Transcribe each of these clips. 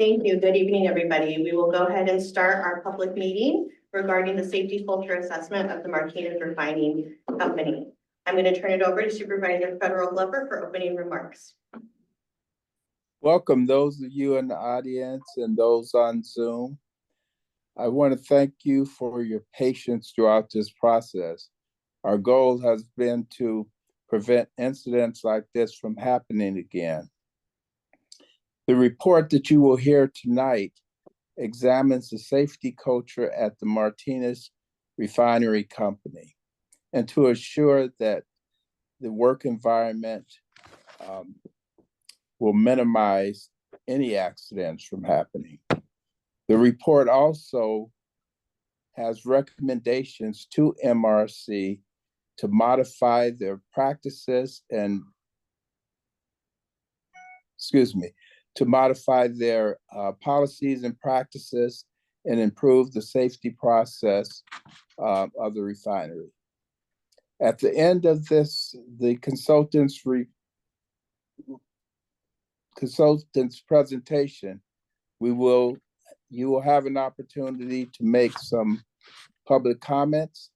Thank you. Good evening, everybody. We will go ahead and start our public meeting regarding the safety culture assessment of the Martinez Refining Company. I'm going to turn it over to Supervisor Federal Glover for opening remarks. Welcome those of you in the audience and those on Zoom. I want to thank you for your patience throughout this process. Our goal has been to prevent incidents like this from happening again. The report that you will hear tonight examines the safety culture at the Martinez Refinery Company and to assure that the work environment will minimize any accidents from happening. The report also has recommendations to MRC to modify their practices and, to modify their policies and practices and improve the safety process of the refinery. At the end of this, the consultant's presentation, you will have an opportunity to make some public comments.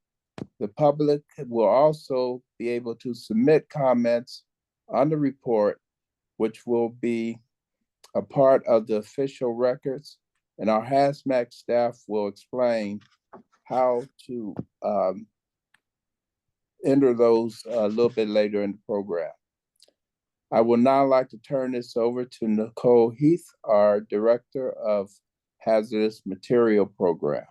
The public will also be able to submit comments on the report, which will be a part of the official records, and our HazMat staff will explain how to enter those a little bit later in the program. I would now like to turn this over to Nicole Heath, our Director of Hazardous Material Program.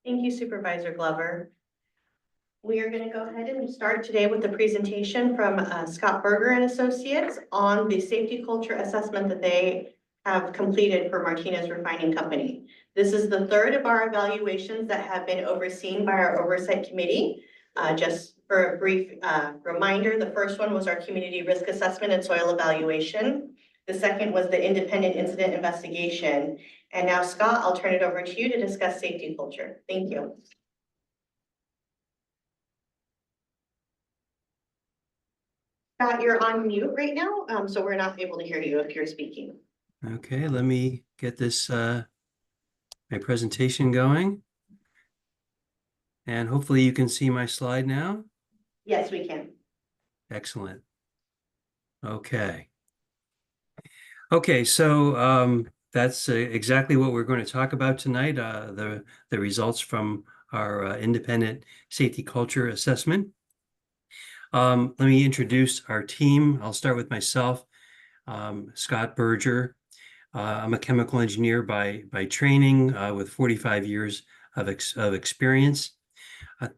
Thank you, Supervisor Glover. We are going to go ahead and start today with the presentation from Scott Berger and Associates on the safety culture assessment that they have completed for Martinez Refining Company. This is the third of our evaluations that have been overseen by our oversight committee. Just for a brief reminder, the first one was our community risk assessment and soil evaluation. The second was the independent incident investigation. And now, Scott, I'll turn it over to you to discuss safety culture. Thank you. Scott, you're on mute right now, so we're not able to hear you if you're speaking. Okay, let me get this my presentation going. And hopefully you can see my slide now. Yes, we can. Excellent. Okay. Okay, so that's exactly what we're going to talk about tonight, the results from our independent safety culture assessment. Let me introduce our team. I'll start with myself, Scott Berger. I'm a chemical engineer by training with 45 years of experience.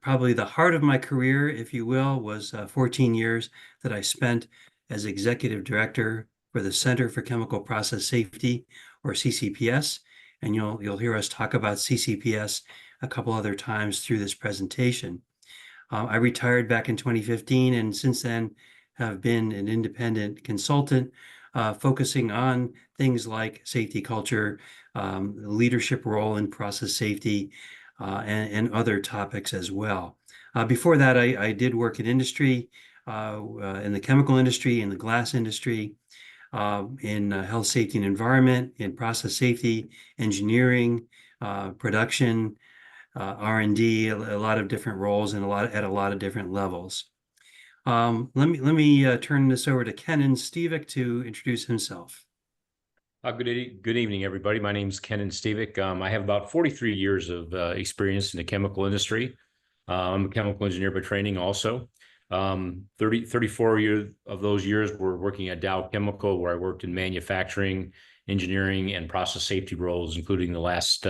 Probably the heart of my career, if you will, was 14 years that I spent as executive director for the Center for Chemical Process Safety, or CCPS. And you'll hear us talk about CCPS a couple other times through this presentation. I retired back in 2015, and since then have been an independent consultant focusing on things like safety culture, leadership role in process safety, and other topics as well. Before that, I did work in industry, in the chemical industry, in the glass industry, in health, safety, and environment, in process safety, engineering, production, R&D, a lot of different roles and at a lot of different levels. Let me turn this over to Kenan Stevick to introduce himself. Good evening, everybody. My name is Kenan Stevick. I have about 43 years of experience in the chemical industry. I'm a chemical engineer by training also. 34 years of those years were working at Dow Chemical, where I worked in manufacturing, engineering, and process safety roles, including the last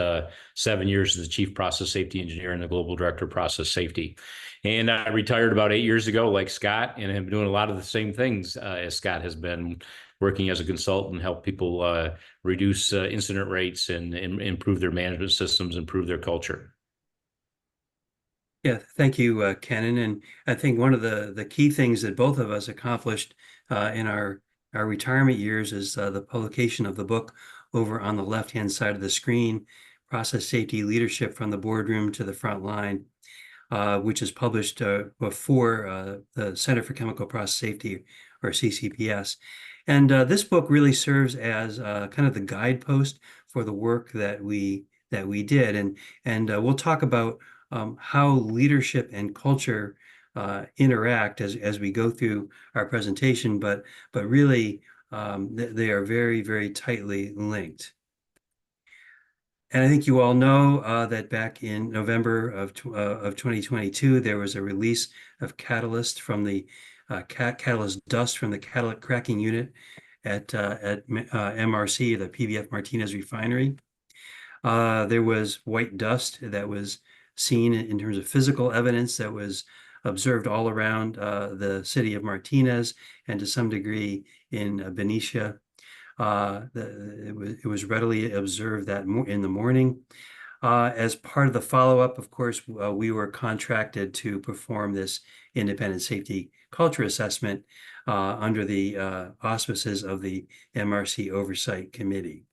7 years as the chief process safety engineer and the global director of process safety. And I retired about 8 years ago, like Scott, and have been doing a lot of the same things as Scott has been, working as a consultant, help people reduce incident rates and improve their management systems, improve their culture. Yeah, thank you, Kenan. And I think one of the key things that both of us accomplished in our retirement years is the publication of the book over on the left-hand side of the screen, Process Safety Leadership from the Boardroom to the Front Line, which is published before the Center for Chemical Process Safety, or CCPS. And this book really serves as kind of the guidepost for the work that we did. And we'll talk about how leadership and culture interact as we go through our presentation, but really they are very, very tightly linked. And I think you all know that back in November of 2022, there was a release of catalyst from the catalyst dust from the catalytic cracking unit at MRC, the PBF Martinez Refinery. There was white dust that was seen in terms of physical evidence that was observed all around the city of Martinez and to some degree in Benicia. It was readily observed that in the morning. As part of the follow-up, of course, we were contracted to perform this independent safety culture assessment under the auspices of the MRC Oversight Committee.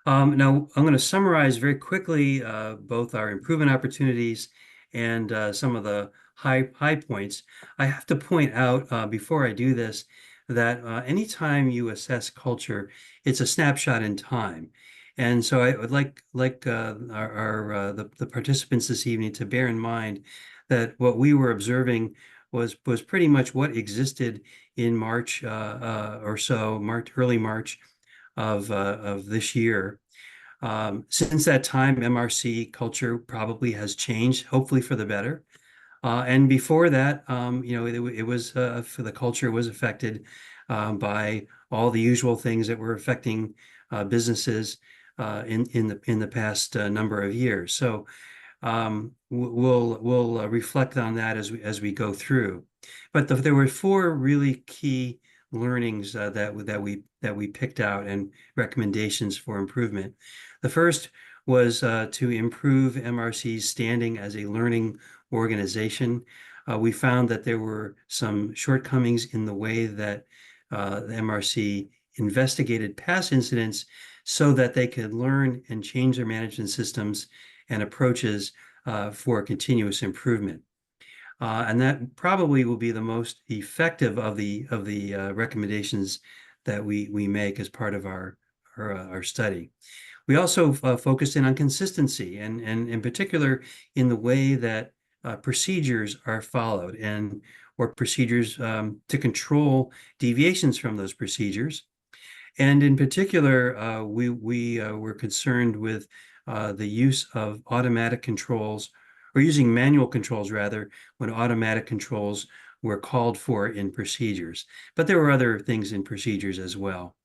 Now, I'm going to summarize very quickly both our improvement opportunities and some of the high points. I have to point out before I do this that anytime you assess culture, it's a snapshot in time. And so I would like the participants this evening to bear in mind that what we were observing was pretty much what existed in March or so, early March of this year. Since that time, MRC culture probably has changed, hopefully for the better. And before that, it was for the culture was affected by all the usual things that were affecting businesses in the past number of years. So we'll reflect on that as we go through. But there were four really key learnings that we picked out and recommendations for improvement. The first was to improve MRC's standing as a learning organization. We found that there were some shortcomings in the way that the MRC investigated past incidents so that they could learn and change their management systems and approaches for continuous improvement. And that probably will be the most effective of the recommendations that we make as part of our study. We also focused in on consistency and in particular in the way that procedures are followed or procedures to control deviations from those procedures. And in particular, we were concerned with the use of automatic controls or using manual controls rather when automatic controls were called for in procedures. But there were other things in procedures as well.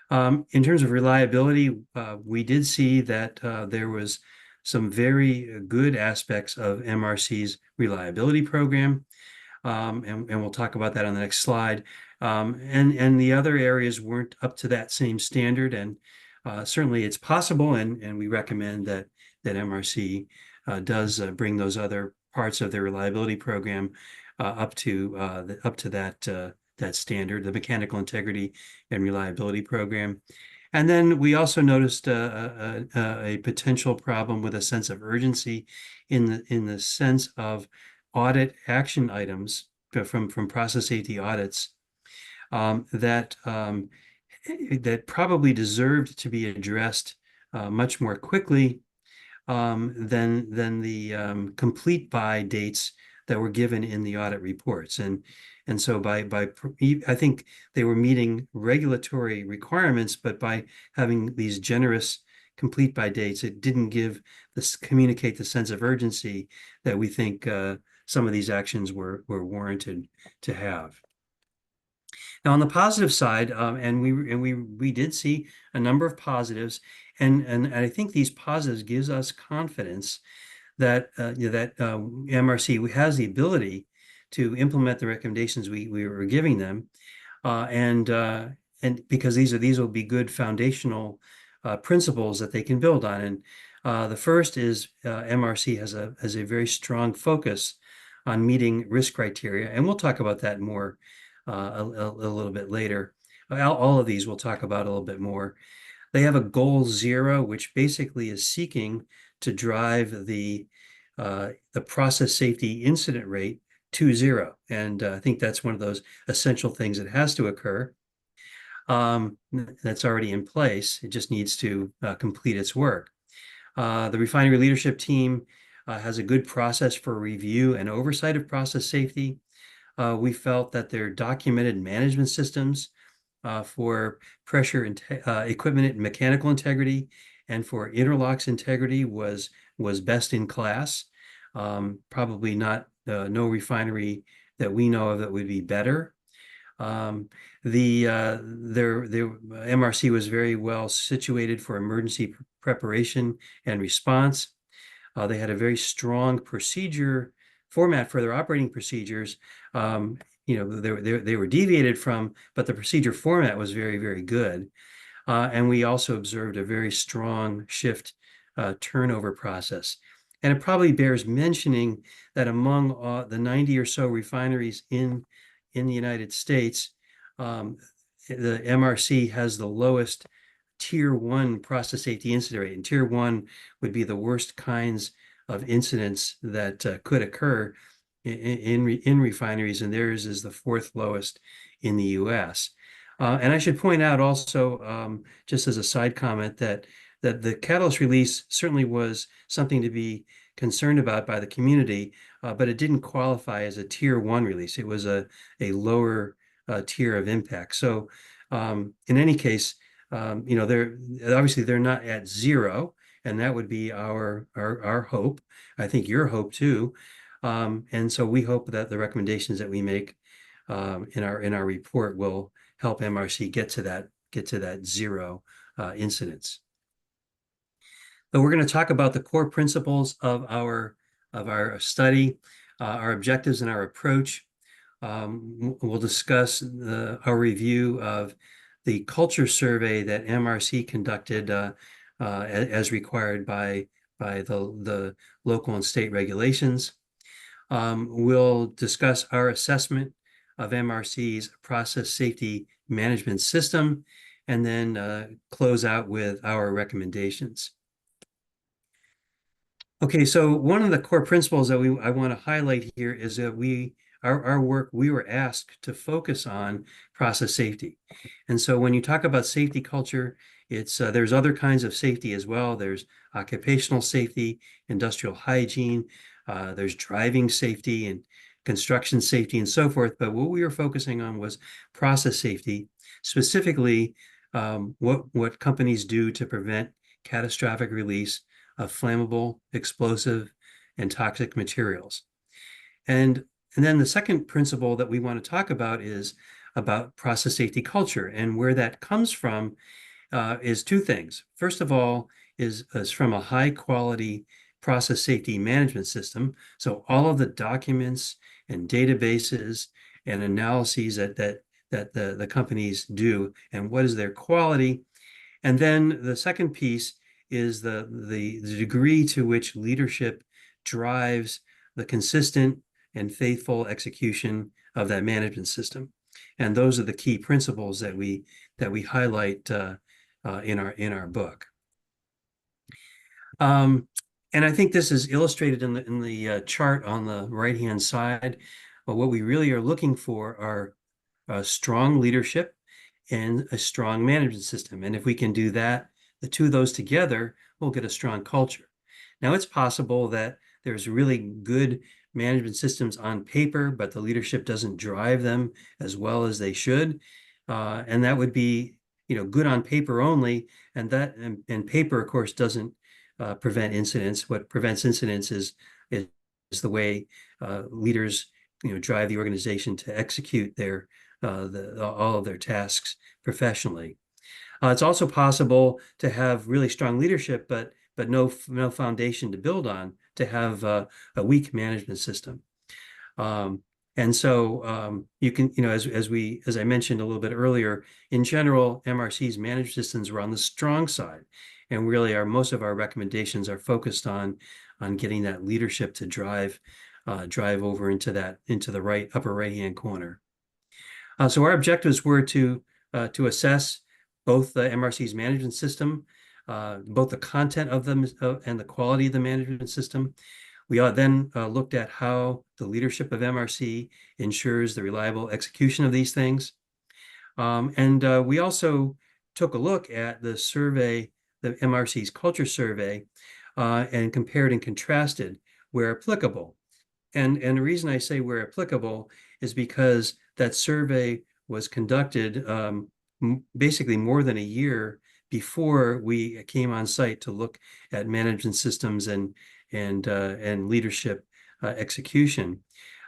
In terms of reliability, we did see that there was some very good aspects of MRC's reliability program, and we'll talk about that on the next slide. And the other areas weren't up to that same standard, and certainly it's possible, and we recommend that MRC does bring those other parts of their reliability program up to that standard, the mechanical integrity and reliability program. And then we also noticed a potential problem with a sense of urgency in the sense of audit action items from process safety audits that probably deserved to be addressed much more quickly than the complete by dates that were given in the audit reports. And so I think they were meeting regulatory requirements, but by having these generous complete by dates, it didn't communicate the sense of urgency that we think some of these actions were warranted to have. Now, on the positive side, and we did see a number of positives, and I think these positives gives us confidence that MRC has the ability to implement the recommendations we were giving them, and because these will be good foundational principles that they can build on. And the first is MRC has a very strong focus on meeting risk criteria, and we'll talk about that more a little bit later. All of these we'll talk about a little bit more. They have a goal 0, which basically is seeking to drive the process safety incident rate 2.0. And I think that's one of those essential things that has to occur. That's already in place. It just needs to complete its work. The refinery leadership team has a good process for review and oversight of process safety. We felt that their documented management systems for pressure equipment and mechanical integrity and for interlocks integrity was best in class. Probably not no refinery that we know of that would be better. Their MRC was very well situated for emergency preparation and response. They had a very strong procedure format for their operating procedures. They were deviated from, but the procedure format was very, very good. And we also observed a very strong shift turnover process. And it probably bears mentioning that among the 90 or so refineries in the United States, the MRC has the lowest Tier 1 process safety incident rate. And Tier 1 would be the worst kinds of incidents that could occur in refineries, and theirs is the 4th lowest in the U.S. And I should point out also, just as a side comment, that the catalyst release certainly was something to be concerned about by the community, but it didn't qualify as a Tier 1 release. It was a lower tier of impact. So in any case, they're obviously not at 0, and that would be our hope. I think your hope too. And so we hope that the recommendations that we make in our report will help MRC get to that 0 incidents. But we're going to talk about the core principles of our study, our objectives and our approach. We'll discuss our review of the culture survey that MRC conducted as required by the local and state regulations. We'll discuss our assessment of MRC's process safety management system, and then close out with our recommendations. Okay, so one of the core principles that I want to highlight here is that our work, we were asked to focus on process safety. And so when you talk about safety culture, it's there's other kinds of safety as well. There's occupational safety, industrial hygiene, there's driving safety and construction safety and so forth. But what we were focusing on was process safety, specifically what companies do to prevent catastrophic release of flammable, explosive, and toxic materials. And then the second principle that we want to talk about is about process safety culture. And where that comes from is 2 things. First of all, is from a high quality process safety management system. So all of the documents and databases and analyses that the companies do, and what is their quality. And then the second piece is the degree to which leadership drives the consistent and faithful execution of that management system. And those are the key principles that we highlight in our book. And I think this is illustrated in the chart on the right-hand side. But what we really are looking for are strong leadership and a strong management system. And if we can do that, the 2 of those together, we'll get a strong culture. Now, it's possible that there's really good management systems on paper, but the leadership doesn't drive them as well as they should. And that would be, good on paper only. And paper, of course, doesn't prevent incidents. What prevents incidents is the way leaders, drive the organization to execute all of their tasks professionally. It's also possible to have really strong leadership, but no foundation to build on, to have a weak management system. And so you can, as I mentioned a little bit earlier, in general, MRC's management systems were on the strong side, and really most of our recommendations are focused on getting that leadership to drive over into the upper right-hand corner. So our objectives were to assess both the MRC's management system, both the content of them and the quality of the management system. We then looked at how the leadership of MRC ensures the reliable execution of these things. And we also took a look at the survey, the MRC's culture survey, and compared and contrasted where applicable. And the reason I say where applicable is because that survey was conducted basically more than a year before we came on site to look at management systems and leadership execution.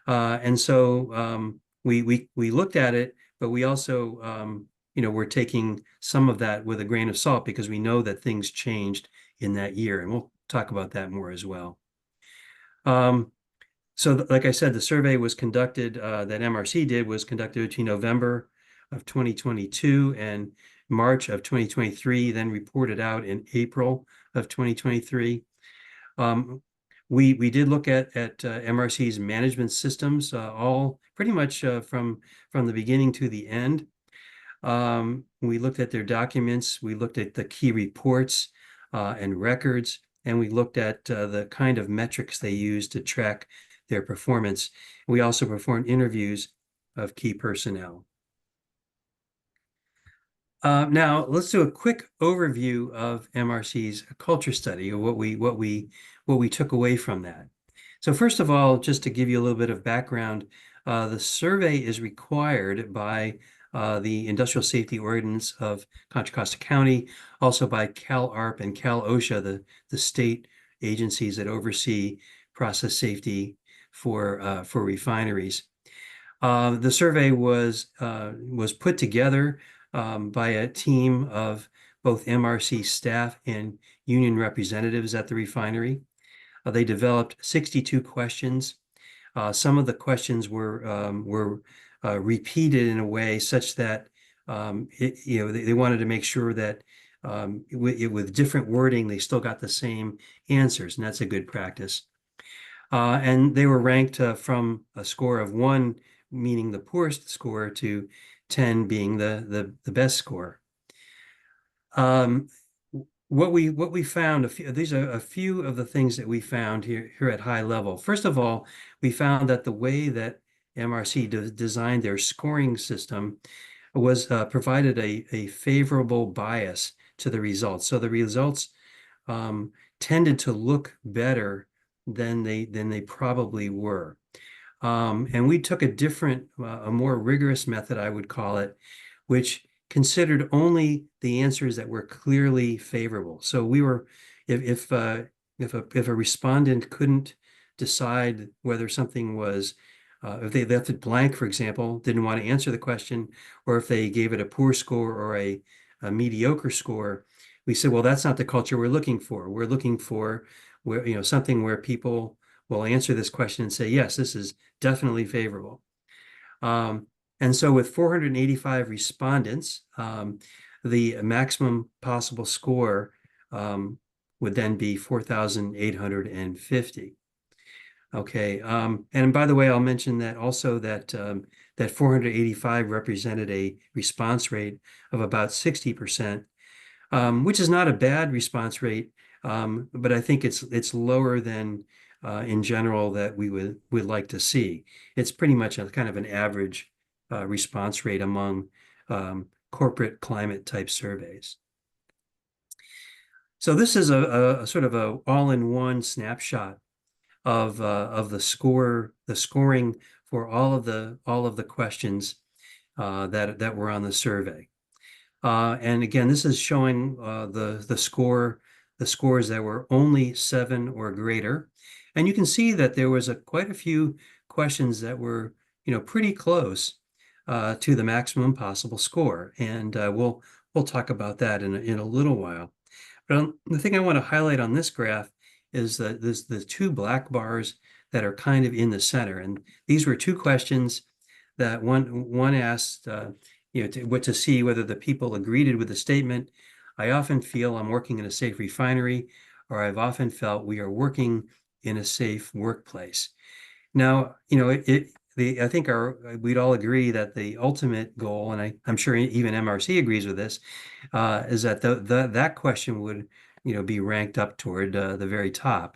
And so we looked at it, but we also we're taking some of that with a grain of salt because we know that things changed in that year, and we'll talk about that more as well. So like I said, the survey was conducted, that MRC did, was conducted between November of 2022 and March of 2023, then reported out in April of 2023. We did look at MRC's management systems, all pretty much from the beginning to the end. We looked at their documents, we looked at the key reports and records, and we looked at the kind of metrics they use to track their performance. We also performed interviews of key personnel. Now let's do a quick overview of MRC's culture study, or what we took away from that. So first of all, just to give you a little bit of background, the survey is required by the Industrial Safety Ordinance of Contra Costa County, also by CalARP and CalOSHA, the state agencies that oversee process safety for refineries. The survey was put together by a team of both MRC staff and union representatives at the refinery. They developed 62 questions. Some of the questions were repeated in a way such that they wanted to make sure that with different wording they still got the same answers, and that's a good practice. And they were ranked from a score of 1, meaning the poorest score, to 10 being the best score. What we found, these are a few of the things that we found here at high level. First of all, we found that the way that MRC designed their scoring system was provided a favorable bias to the results. So the results tended to look better than they probably were. And we took a more rigorous method, I would call it, which considered only the answers that were clearly favorable. So we were, if a respondent couldn't decide whether something was, if they left it blank, for example, didn't want to answer the question, or if they gave it a poor score or a mediocre score, we said, well, that's not the culture we're looking for. We're looking for something where people will answer this question and say, yes, this is definitely favorable. And so with 485 respondents, the maximum possible score would then be 4,850. Okay, and by the way, I'll mention that also that 485 represented a response rate of about 60%, which is not a bad response rate, but I think it's lower than in general that we would like to see. It's pretty much a kind of an average response rate among corporate climate type surveys. So this is a sort of a all-in-one snapshot of the scoring for all of the questions that were on the survey. And again, this is showing the scores that were only 7 or greater. And you can see that there was quite a few questions that were, pretty close to the maximum possible score. And we'll talk about that in a little while. But the thing I want to highlight on this graph is that the 2 black bars that are kind of in the center. And these were 2 questions that one asked, to see whether the people agreed with the statement, "I often feel I'm working in a safe refinery," or "I've often felt we are working in a safe workplace." Now, I think we'd all agree that the ultimate goal, and I'm sure even MRC agrees with this, is that that question would, be ranked up toward the very top.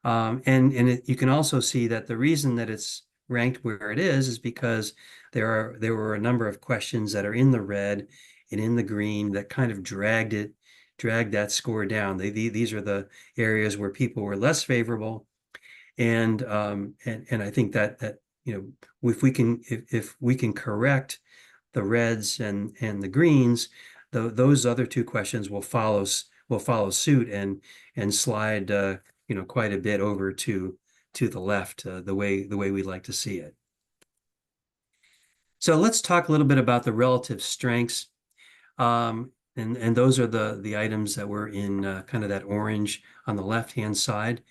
You can also see that the reason that it's ranked where it is because there were a number of questions that are in the red and in the green that kind of dragged that score down. These are the areas where people were less favorable. And I think that if we can correct the reds and the greens, those other two questions will follow suit and slide quite a bit over to the left, the way we'd like to see it. So let's talk a little bit about the relative strengths. And those are the items that were in kind of that orange on the left-hand side.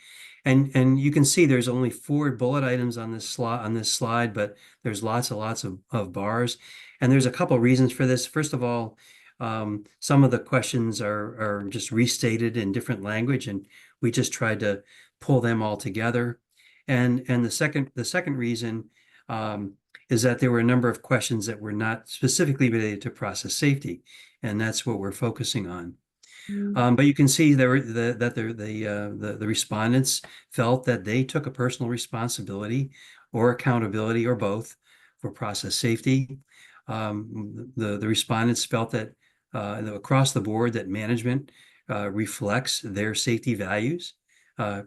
And you can see there's only 4 bullet items on this slide, but there's lots of bars. And there's a couple reasons for this. First of all, some of the questions are just restated in different language, and we just tried to pull them all together. And the second reason is that there were a number of questions that were not specifically related to process safety, and that's what we're focusing on. But you can see that the respondents felt that they took a personal responsibility or accountability or both for process safety. The respondents felt that across the board that management reflects their safety values,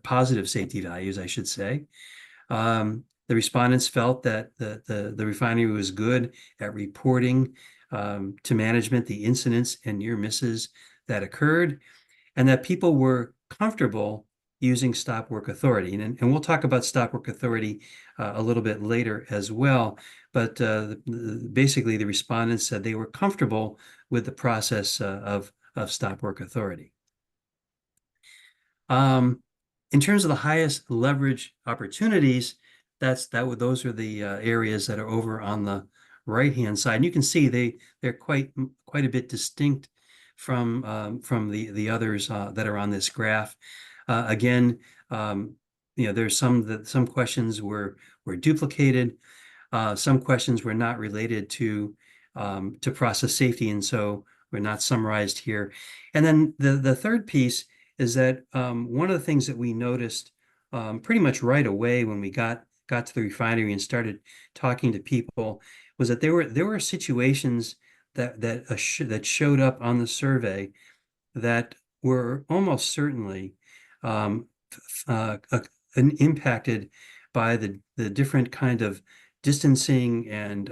positive safety values, I should say. The respondents felt that the refinery was good at reporting to management the incidents and near misses that occurred, and that people were comfortable using stop work authority. And we'll talk about stop work authority a little bit later as well. But basically, the respondents said they were comfortable with the process of stop work authority. In terms of the highest leverage opportunities, those are the areas that are over on the right-hand side. And you can see they're quite a bit distinct from the others that are on this graph. Again, there's some questions were duplicated. Some questions were not related to process safety, and so were not summarized here. And then the third piece is that one of the things that we noticed pretty much right away when we got to the refinery and started talking to people was that there were situations that showed up on the survey that were almost certainly impacted by the different kind of distancing and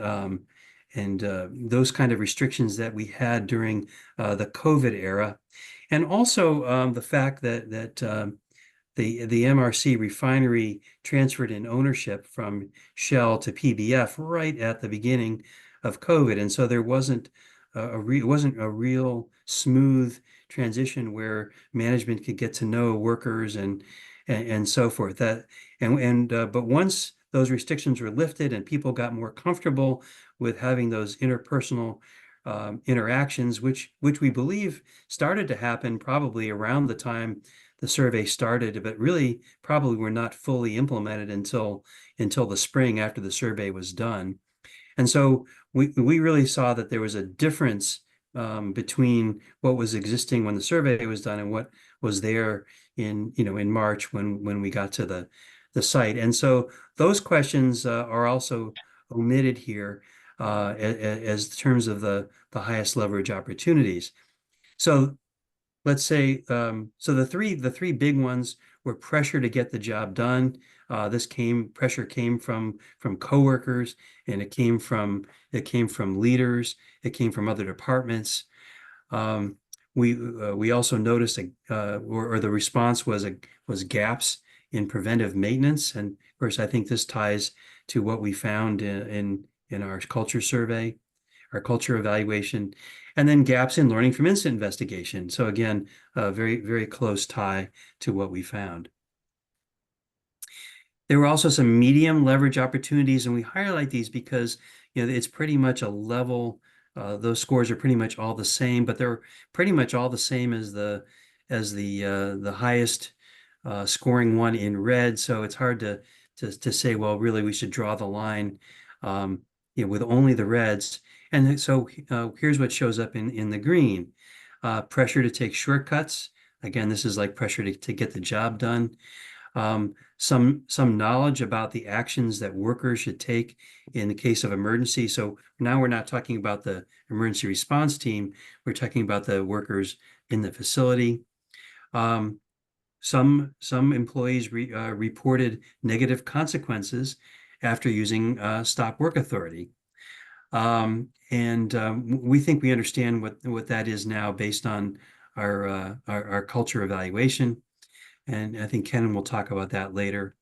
those kind of restrictions that we had during the COVID era, and also the fact that the MRC refinery transferred in ownership from Shell to PBF right at the beginning of COVID, and so there wasn't a real smooth transition where management could get to know workers and so forth. But once those restrictions were lifted and people got more comfortable with having those interpersonal interactions, which we believe started to happen probably around the time the survey started, but really probably were not fully implemented until the spring after the survey was done. And so we really saw that there was a difference between what was existing when the survey was done and what was there in March when we got to the site. And so those questions are also omitted here as terms of the highest leverage opportunities. So let's say so the three big ones were pressure to get the job done. Pressure came from coworkers, and it came from leaders. It came from other departments. We also noticed or the response was gaps in preventive maintenance, and of course I think this ties to what we found in our culture survey, our culture evaluation, and then gaps in learning from incident investigation. So again, a very, very close tie to what we found. There were also some medium leverage opportunities, and we highlight these because it's pretty much a level. Those scores are pretty much all the same, but they're pretty much all the same as the highest scoring one in red. So it's hard to say, well, really, we should draw the line with only the reds. And so here's what shows up in the green. Pressure to take shortcuts. Again, this is like pressure to get the job done. some knowledge about the actions that workers should take in the case of emergency. So now we're not talking about the emergency response team, we're talking about the workers in the facility. Some employees reported negative consequences after using stop work authority. We think we understand what that is now based on our culture evaluation. And I think Ken will talk about that later.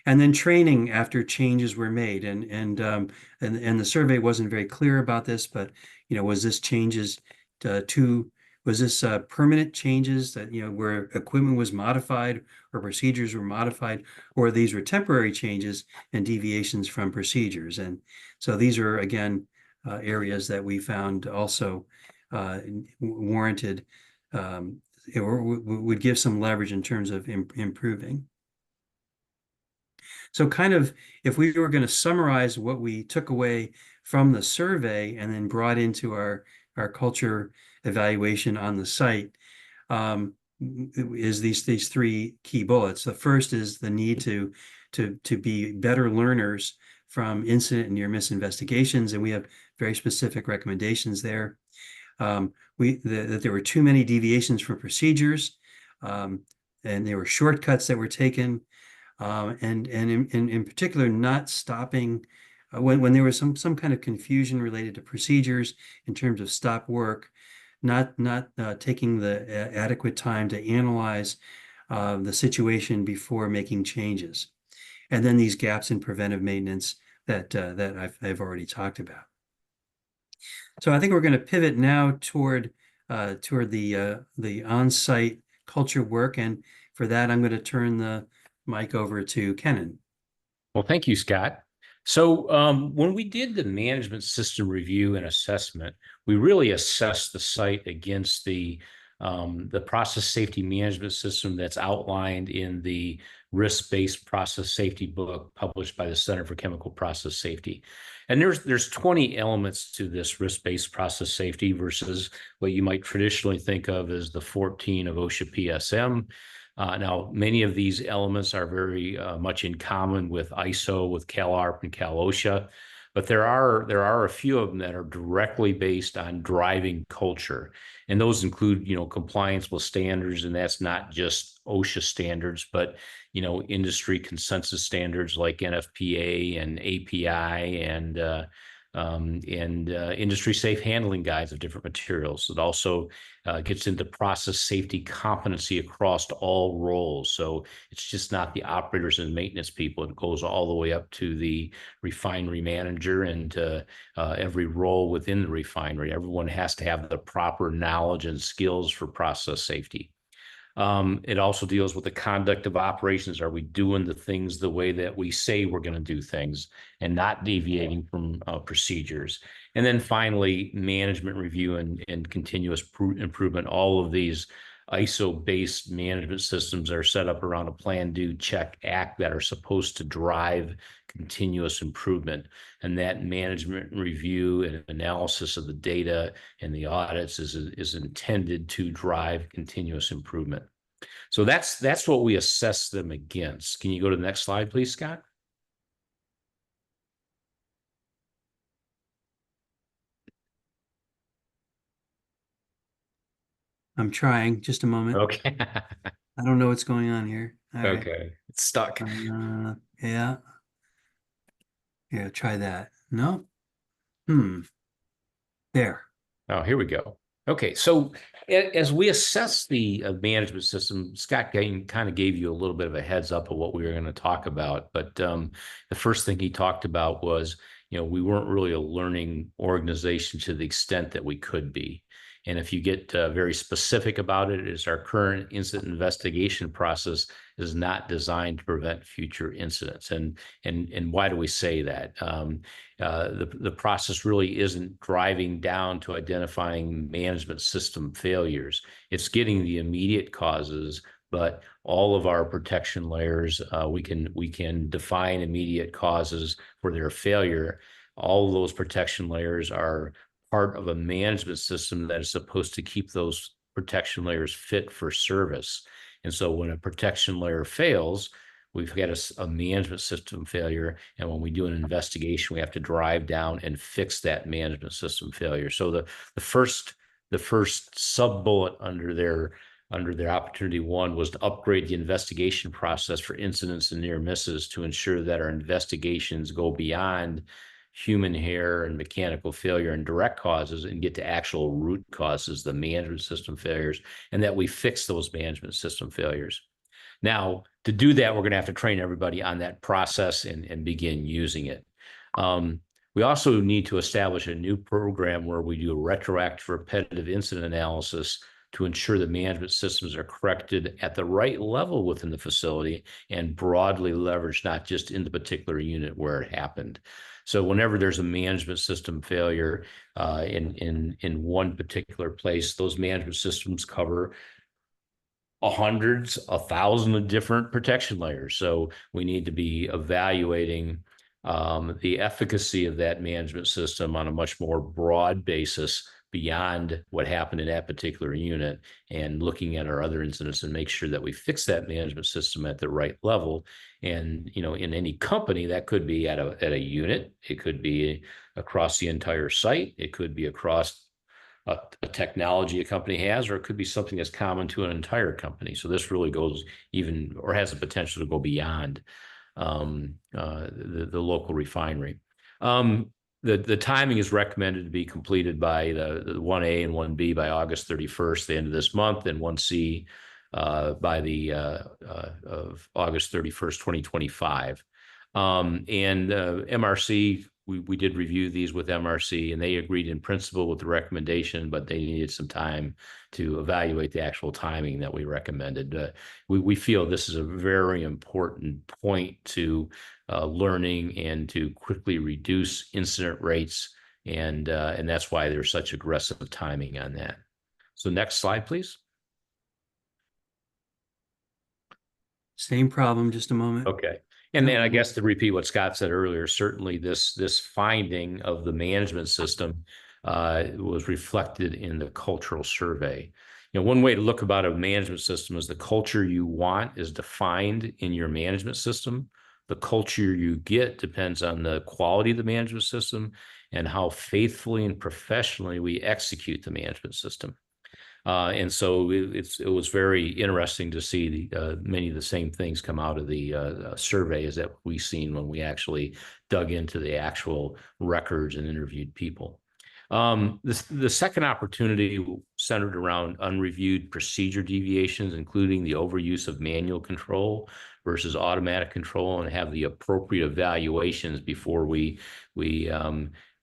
And then training after changes were made. And the survey wasn't very clear about this, but was this changes was this permanent changes that where equipment was modified or procedures were modified, or these were temporary changes and deviations from procedures? And so these are again areas that we found also warranted or would give some leverage in terms of improving. So kind of, if we were going to summarize what we took away from the survey and then brought into our culture evaluation on the site, is these three key bullets. The first is the need to be better learners from incident and near-miss investigations, and we have very specific recommendations there. That there were too many deviations from procedures, and there were shortcuts that were taken, and in particular, not stopping when there was some kind of confusion related to procedures in terms of stop work, not taking the adequate time to analyze the situation before making changes, and then these gaps in preventive maintenance that I've already talked about. So I think we're going to pivot now toward the on-site culture work, and for that I'm going to turn the mic over to Kenan. Well, thank you, Scott. So when we did the management system review and assessment, we really assessed the site against the process safety management system that's outlined in the risk-based process safety book published by the Center for Chemical Process Safety. And there's 20 elements to this risk-based process safety versus what you might traditionally think of as the 14 of OSHA PSM. Now, many of these elements are very much in common with ISO, with CalARP and CalOSHA, but there are a few of them that are directly based on driving culture, and those include compliance with standards, and that's not just OSHA standards, but industry consensus standards like NFPA and API and industry safe handling guides of different materials. It also gets into process safety competency across all roles. So it's just not the operators and maintenance people. It goes all the way up to the refinery manager and every role within the refinery. Everyone has to have the proper knowledge and skills for process safety. It also deals with the conduct of operations. Are we doing the things the way that we say we're going to do things and not deviating from procedures? And then finally, management review and continuous improvement. All of these ISO-based management systems are set up around a plan, do, check, act that are supposed to drive continuous improvement. And that management review and analysis of the data and the audits is intended to drive continuous improvement. So that's what we assess them against. Can you go to the next slide, please, Scott? I'm trying. Just a moment. Okay. I don't know what's going on here. All right. Okay. It's stuck. Yeah. Yeah, try that. No. There. Oh, here we go. Okay, so as we assess the management system, Scott kind of gave you a little bit of a heads up of what we were going to talk about. But the first thing he talked about was, we weren't really a learning organization to the extent that we could be. And if you get very specific about it, is our current incident investigation process is not designed to prevent future incidents. And why do we say that? The process really isn't driving down to identifying management system failures. It's getting the immediate causes, but all of our protection layers, we can define immediate causes for their failure. All of those protection layers are part of a management system that is supposed to keep those protection layers fit for service. And so when a protection layer fails, we've got a management system failure. And when we do an investigation, we have to drive down and fix that management system failure. So the first sub bullet under their opportunity one was to upgrade the investigation process for incidents and near misses to ensure that our investigations go beyond human error and mechanical failure and direct causes and get to actual root causes, the management system failures, and that we fix those management system failures. Now, to do that, we're going to have to train everybody on that process and begin using it. We also need to establish a new program where we do a retroactive repetitive incident analysis to ensure the management systems are corrected at the right level within the facility and broadly leveraged, not just in the particular unit where it happened. So whenever there's a management system failure in one particular place, those management systems cover hundreds, 1,000 of different protection layers. So we need to be evaluating the efficacy of that management system on a much more broad basis beyond what happened in that particular unit, and looking at our other incidents and make sure that we fix that management system at the right level. And, you know, in any company, that could be at a unit, it could be across the entire site, it could be across a technology a company has, or it could be something that's common to an entire company. So this really goes even, or has the potential to go beyond the local refinery. The timing is recommended to be completed by the 1A and 1B by August 31st, the end of this month, and 1C by the of August 31st, 2025. MRC, we did review these with MRC, and they agreed in principle with the recommendation, but they needed some time to evaluate the actual timing that we recommended. We feel this is a very important point to learning and to quickly reduce incident rates, and that's why there's such aggressive timing on that. So next slide, please. Same problem, just a moment. Okay. And then I guess to repeat what Scott said earlier, certainly this finding of the management system was reflected in the cultural survey. You know, one way to look about a management system is the culture you want is defined in your management system. The culture you get depends on the quality of the management system and how faithfully and professionally we execute the management system. And so it was very interesting to see many of the same things come out of the surveys that we've seen when we actually dug into the actual records and interviewed people. The second opportunity centered around unreviewed procedure deviations, including the overuse of manual control versus automatic control, and have the appropriate evaluations before we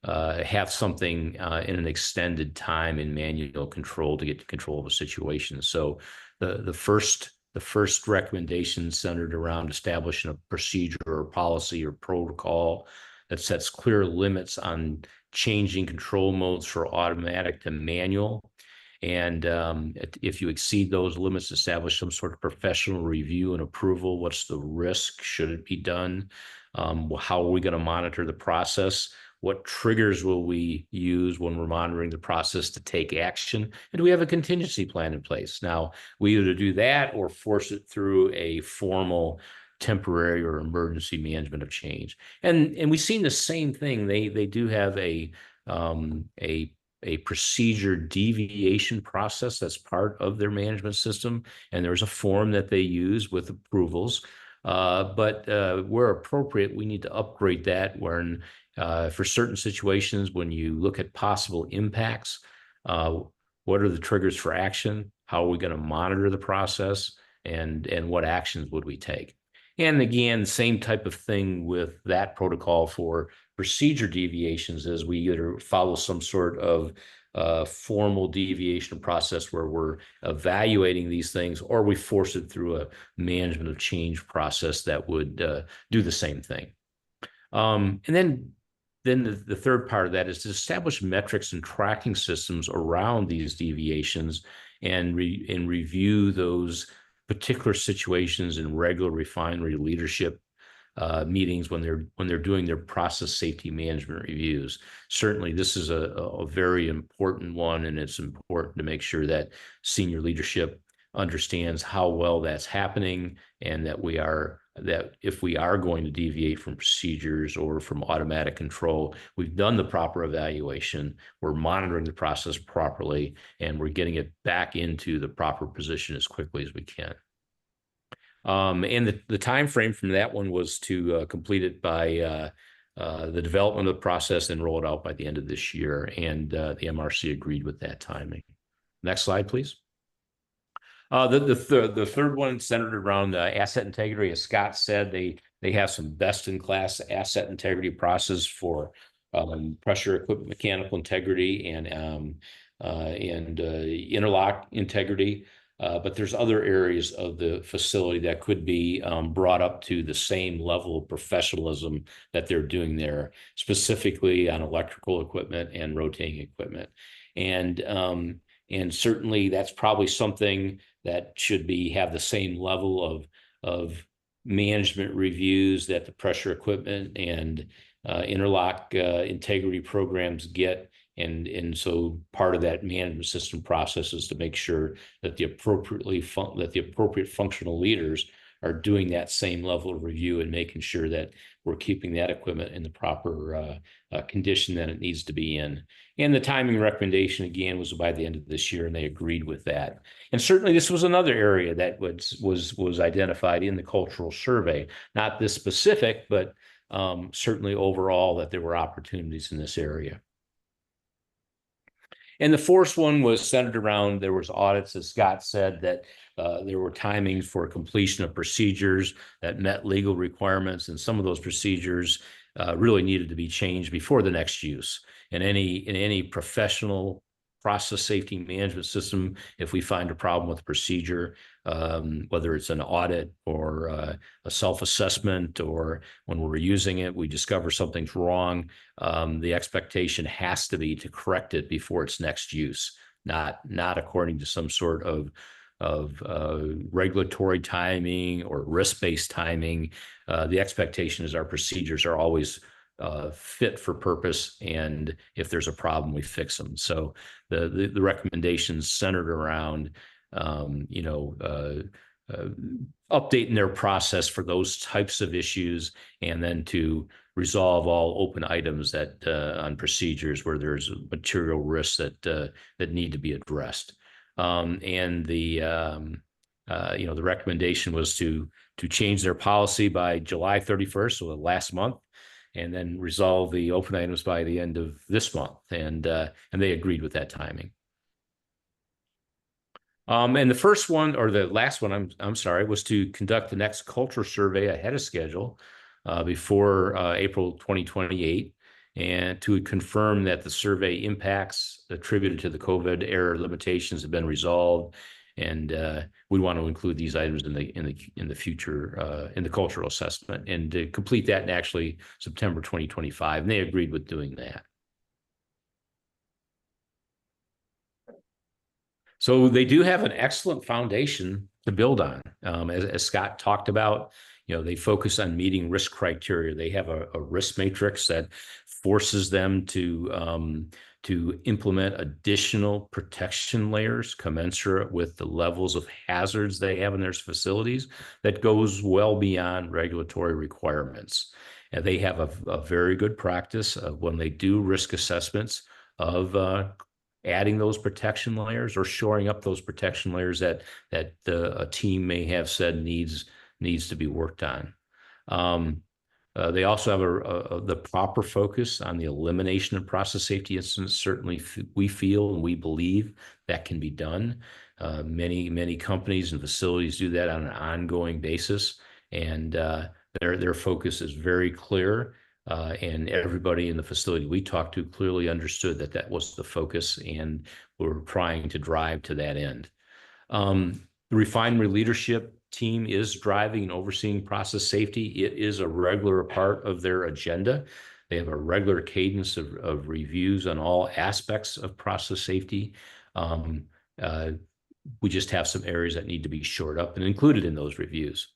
have something in an extended time in manual control to get control of a situation. So the first recommendation centered around establishing a procedure or policy or protocol that sets clear limits on changing control modes for automatic to manual. And if you exceed those limits, establish some sort of professional review and approval. What's the risk? Should it be done? How are we going to monitor the process? What triggers will we use when we're monitoring the process to take action? And do we have a contingency plan in place? Now, we either do that or force it through a formal temporary or emergency management of change. And we've seen the same thing. They do have a procedure deviation process that's part of their management system. And there's a form that they use with approvals. But where appropriate, we need to upgrade that when for certain situations, when you look at possible impacts, what are the triggers for action? How are we going to monitor the process? And what actions would we take? And again, same type of thing with that protocol for procedure deviations, as we either follow some sort of formal deviation process where we're evaluating these things, or we force it through a management of change process that would do the same thing. And then the third part of that is to establish metrics and tracking systems around these deviations and review those particular situations in regular refinery leadership meetings when they're doing their process safety management reviews. Certainly, this is a very important one, and it's important to make sure that senior leadership understands how well that's happening and that we are that if we are going to deviate from procedures or from automatic control, we've done the proper evaluation, we're monitoring the process properly, and we're getting it back into the proper position as quickly as we can. And the time frame from that one was to complete it by the development of the process and roll it out by the end of this year. And the MRC agreed with that timing. Next slide, please. The third one centered around asset integrity. As Scott said, they have some best-in-class asset integrity process for pressure equipment mechanical integrity and interlock integrity. But there's other areas of the facility that could be brought up to the same level of professionalism that they're doing there, specifically on electrical equipment and rotating equipment. And certainly that's probably something that should have the same level of management reviews that the pressure equipment and interlock integrity programs get. And so part of that management system process is to make sure that the appropriate functional leaders are doing that same level of review and making sure that we're keeping that equipment in the proper condition that it needs to be in. And the timing recommendation again was by the end of this year, and they agreed with that. And certainly this was another area that was identified in the cultural survey, not this specific, but certainly overall that there were opportunities in this area. And the fourth one was centered around, there was audits, as Scott said, that there were timings for completion of procedures that met legal requirements, and some of those procedures really needed to be changed before the next use. In any professional process safety management system, if we find a problem with a procedure, whether it's an audit or a self-assessment, or when we're using it, we discover something's wrong, the expectation has to be to correct it before its next use, not according to some sort of regulatory timing or risk-based timing. The expectation is our procedures are always fit for purpose, and if there's a problem, we fix them. So the recommendations centered around updating their process for those types of issues, and then to resolve all open items that on procedures where there's material risks that need to be addressed. And the recommendation was to change their policy by July 31st, so the last month, and then resolve the open items by the end of this month. And they agreed with that timing. And the first one, or the last one, I'm sorry, was to conduct the next culture survey ahead of schedule before April 2028, and to confirm that the survey impacts attributed to the COVID era limitations have been resolved. And we want to include these items in the future in the cultural assessment, and to complete that in actually September 2025. And they agreed with doing that. So they do have an excellent foundation to build on. As Scott talked about, they focus on meeting risk criteria. They have a risk matrix that forces them to implement additional protection layers commensurate with the levels of hazards they have in their facilities that goes well beyond regulatory requirements. And they have a very good practice of when they do risk assessments of adding those protection layers or shoring up those protection layers that a team may have said needs to be worked on. They also have the proper focus on the elimination of process safety incidents. Certainly, we feel and we believe that can be done. Many companies and facilities do that on an ongoing basis, and their focus is very clear. And everybody in the facility we talked to clearly understood that was the focus, and we're trying to drive to that end. The refinery leadership team is driving and overseeing process safety. It is a regular part of their agenda. They have a regular cadence of reviews on all aspects of process safety. We just have some areas that need to be shored up and included in those reviews.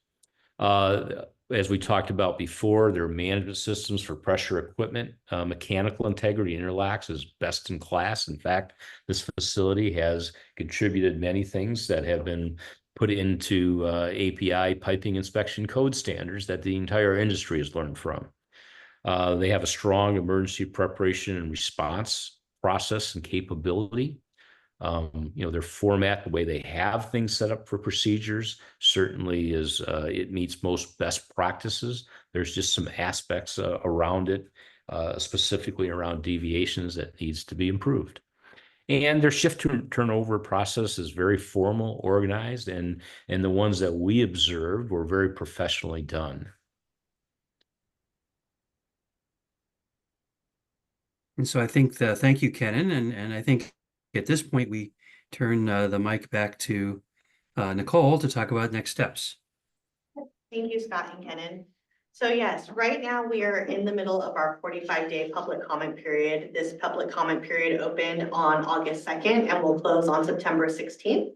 As we talked about before, their management systems for pressure equipment, mechanical integrity, interlocks is best in class. In fact, this facility has contributed many things that have been put into API piping inspection code standards that the entire industry has learned from. They have a strong emergency preparation and response process and capability. Their format, the way they have things set up for procedures, certainly is it meets most best practices. There's just some aspects around it, specifically around deviations that needs to be improved. And their shift turnover process is very formal, organized, and the ones that we observed were very professionally done. And so I think thank you, Kenan. And I think at this point, we turn the mic back to Nicole to talk about next steps. Thank you, Scott and Kenan. So yes, right now we are in the middle of our 45-day public comment period. This public comment period opened on August 2nd and will close on September 16th.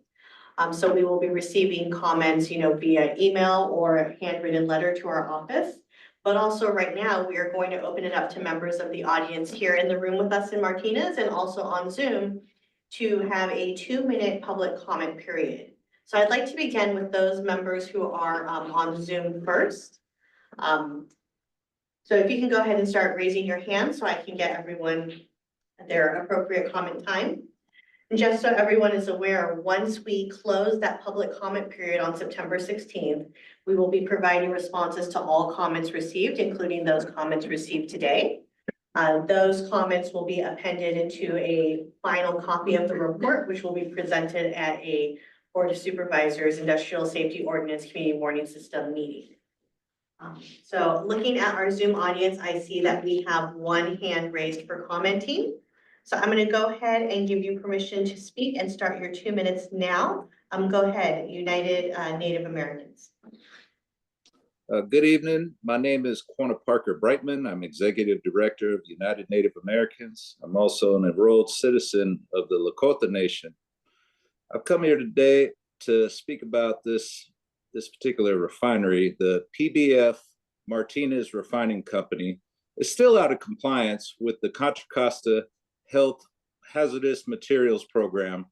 So we will be receiving comments, via email or handwritten letter to our office. But also right now, we are going to open it up to members of the audience here in the room with us in Martinez and also on Zoom to have a 2-minute public comment period. So I'd like to begin with those members who are on Zoom first. So if you can go ahead and start raising your hand so I can get everyone their appropriate comment time. And just so everyone is aware, once we close that public comment period on September 16th, we will be providing responses to all comments received, including those comments received today. Those comments will be appended into a final copy of the report, which will be presented at a Board of Supervisors Industrial Safety Ordinance Community Warning System meeting. So looking at our Zoom audience, I see that we have one hand raised for commenting. So I'm going to go ahead and give you permission to speak and start your 2 minutes now. Go ahead, United Native Americans. Good evening. My name is Quanah Parker Brightman. I'm Executive Director of United Native Americans. I'm also an enrolled citizen of the Lakota Nation. I've come here today to speak about this particular refinery. The PBF Martinez Refining Company is still out of compliance with the Contra Costa Health Hazardous Materials Program.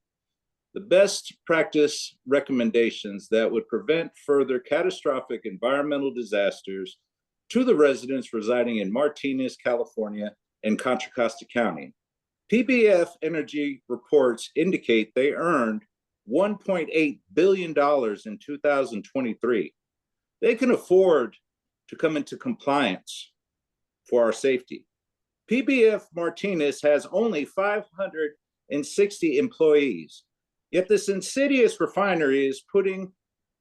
The best practice recommendations that would prevent further catastrophic environmental disasters to the residents residing in Martinez, California, and Contra Costa County. PBF Energy reports indicate they earned $1.8 billion in 2023. They can afford to come into compliance for our safety. PBF Martinez has only 560 employees, yet this insidious refinery is putting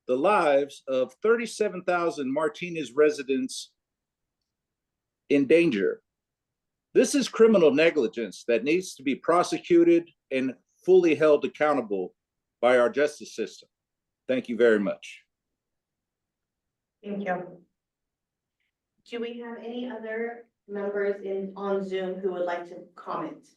the lives of 37,000 Martinez residents in danger. This is criminal negligence that needs to be prosecuted and fully held accountable by our justice system. Thank you very much. Thank you. Do we have any other members on Zoom who would like to comment?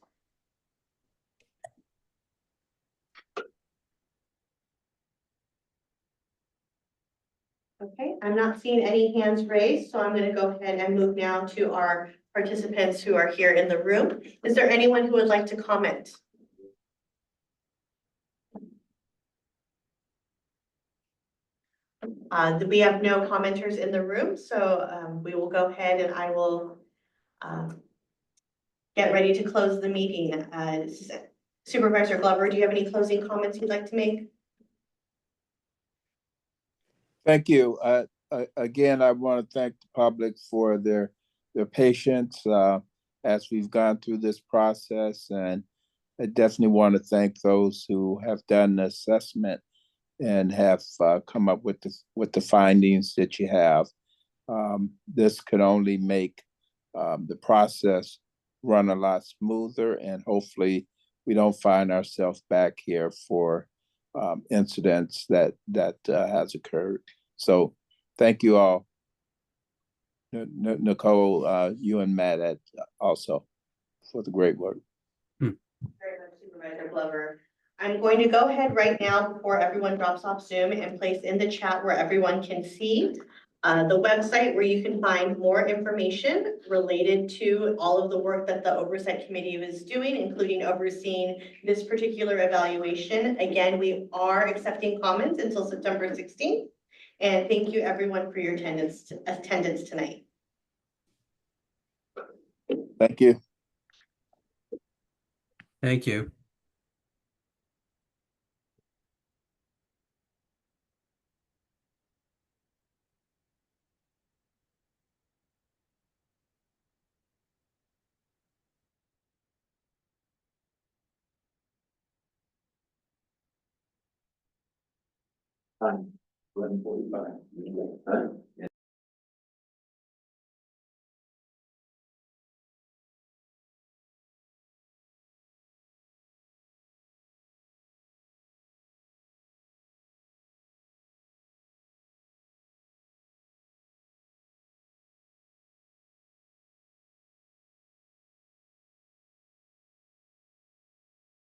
Okay, I'm not seeing any hands raised, so I'm going to go ahead and move now to our participants who are here in the room. Is there anyone who would like to comment? We have no commenters in the room, so we will go ahead and I will get ready to close the meeting. Supervisor Glover, do you have any closing comments you'd like to make? Thank you. Again, I want to thank the public for their patience as we've gone through this process, and I definitely want to thank those who have done the assessment and have come up with the findings that you have. This could only make the process run a lot smoother, and hopefully we don't find ourselves back here for incidents that has occurred. So thank you all. Nicole, you and Matt also for the great work. Very much, Supervisor Glover. I'm going to go ahead right now before everyone drops off Zoom and place in the chat where everyone can see The website where you can find more information related to all of the work that the Oversight Committee is doing, including overseeing this particular evaluation. Again, we are accepting comments until September 16th. And thank you everyone for your attendance tonight. Thank you. Thank you. Time, 11:45.